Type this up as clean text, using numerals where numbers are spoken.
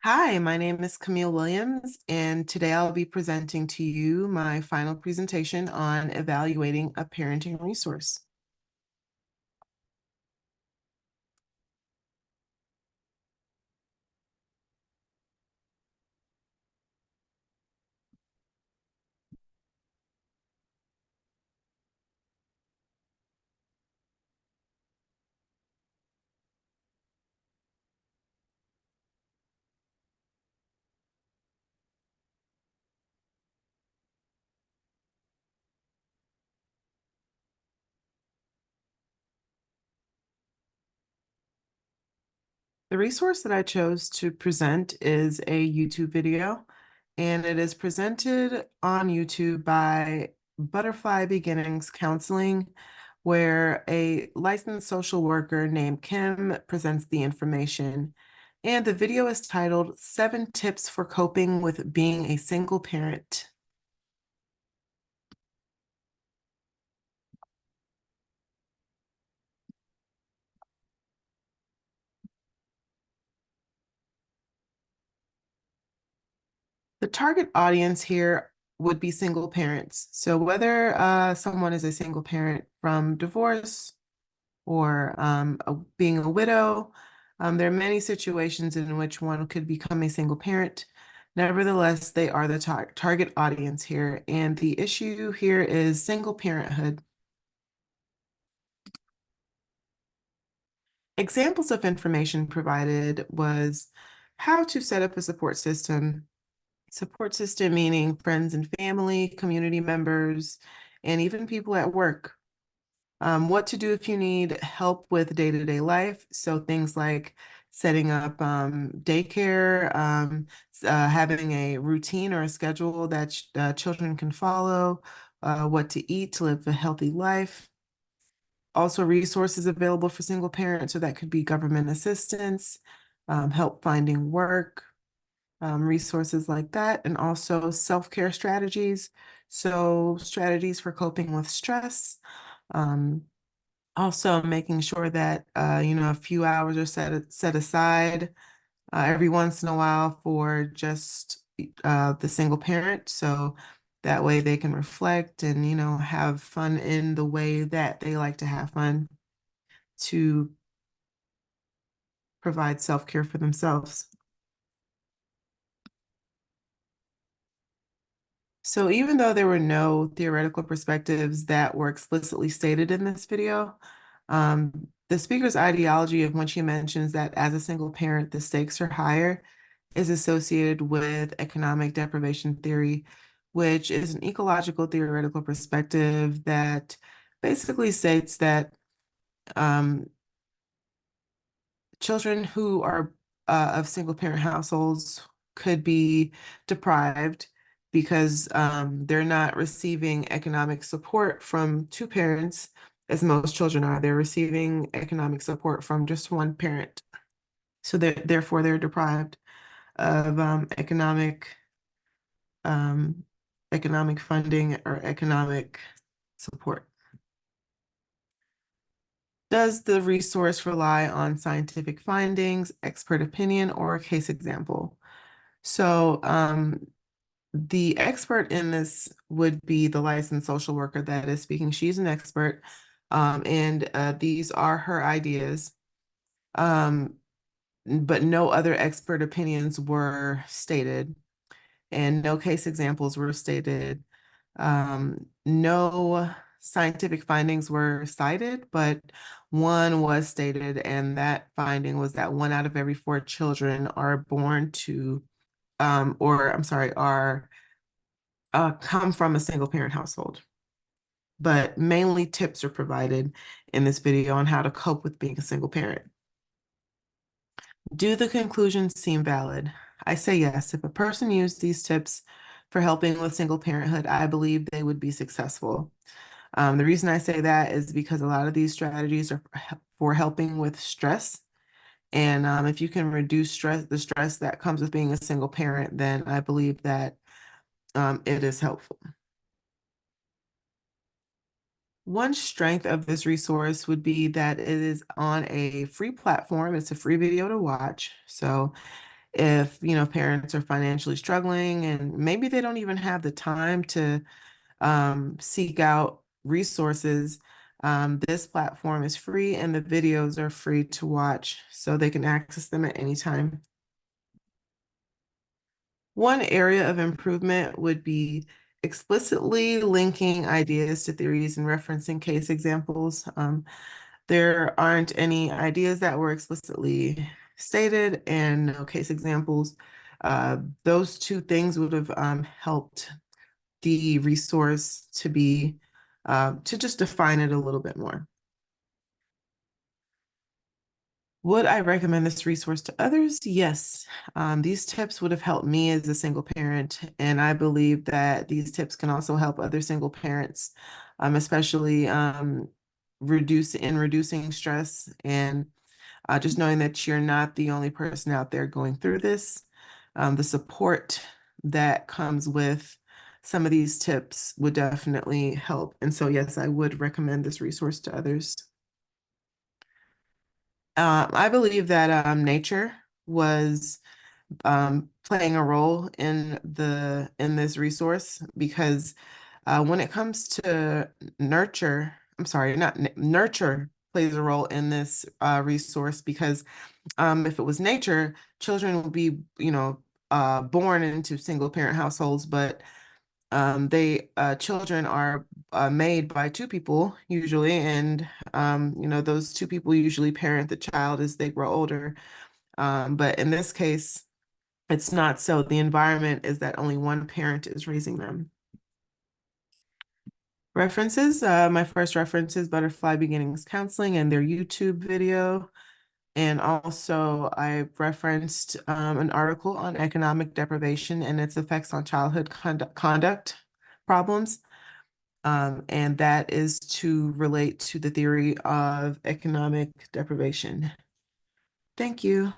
Hi, my name is Camille Williams, and today I'll be presenting to you my final presentation on evaluating a parenting resource. The resource that I chose to present is a YouTube video, and it is presented on YouTube by Butterfly Beginnings Counseling, where a licensed social worker named Kim presents the information. And the video is titled 7 Tips for Coping with Being a Single Parent. The target audience here would be single parents. So whether someone is a single parent from divorce or being a widow, there are many situations in which one could become a single parent. Nevertheless, they are the target audience here. And the issue here is single parenthood. Examples of information provided was how to set up a support system meaning friends and family, community members, and even people at work. What to do if you need help with day-to-day life. So things like setting up daycare, having a routine or a schedule that children can follow, what to eat to live a healthy life. Also resources available for single parents, so that could be government assistance, help finding work, resources like that, and also self-care strategies. So strategies for coping with stress. Also making sure that, a few hours are set aside every once in a while for just the single parent. So that way they can reflect and, have fun in the way that they like to have fun to provide self-care for themselves. So even though there were no theoretical perspectives that were explicitly stated in this video, the speaker's ideology of when she mentions that as a single parent, the stakes are higher is associated with economic deprivation theory, which is an ecological theoretical perspective that basically states that um, children who are of single parent households could be deprived because they're not receiving economic support from two parents, as most children are. They're receiving economic support from just one parent. So therefore, they're deprived of um, economic funding or economic support. Does the resource rely on scientific findings, expert opinion, or a case example? So the expert in this would be the licensed social worker that is speaking. She's an expert, and these are her ideas. But no other expert opinions were stated, and no case examples were stated. No scientific findings were cited, but one was stated, and that finding was that 1 out of every 4 children are born to, or I'm sorry, are come from a single parent household. But mainly tips are provided in this video on how to cope with being a single parent. Do the conclusions seem valid? I say yes. If a person used these tips for helping with single parenthood, I believe they would be successful. The reason I say that is because a lot of these strategies are for helping with stress. And if you can reduce the stress that comes with being a single parent, then I believe that it is helpful. One strength of this resource would be that it is on a free platform. It's a free video to watch. So if, you know, parents are financially struggling and maybe they don't even have the time to seek out resources. This platform is free and the videos are free to watch, so they can access them at any time. One area of improvement would be explicitly linking ideas to theories and referencing case examples. There aren't any ideas that were explicitly stated and no case examples. Those two things would have helped the resource to be, to just define it a little bit more. Would I recommend this resource to others? Yes. These tips would have helped me as a single parent, and I believe that these tips can also help other single parents, especially reducing stress and just knowing that you're not the only person out there going through this. The support that comes with some of these tips would definitely help. And so, yes, I would recommend this resource to others. I believe that nature was playing a role in this resource because when it comes to nurture, I'm sorry, not nurture plays a role in this resource because if it was nature, children would be, you know, born into single parent households, but children are made by two people usually, and you know, those two people usually parent the child as they grow older. But in this case, it's not so. The environment is that only one parent is raising them. References, my first reference is Butterfly Beginnings Counseling and their YouTube video. And also I referenced an article on economic deprivation and its effects on childhood conduct problems. And that is to relate to the theory of economic deprivation. Thank you.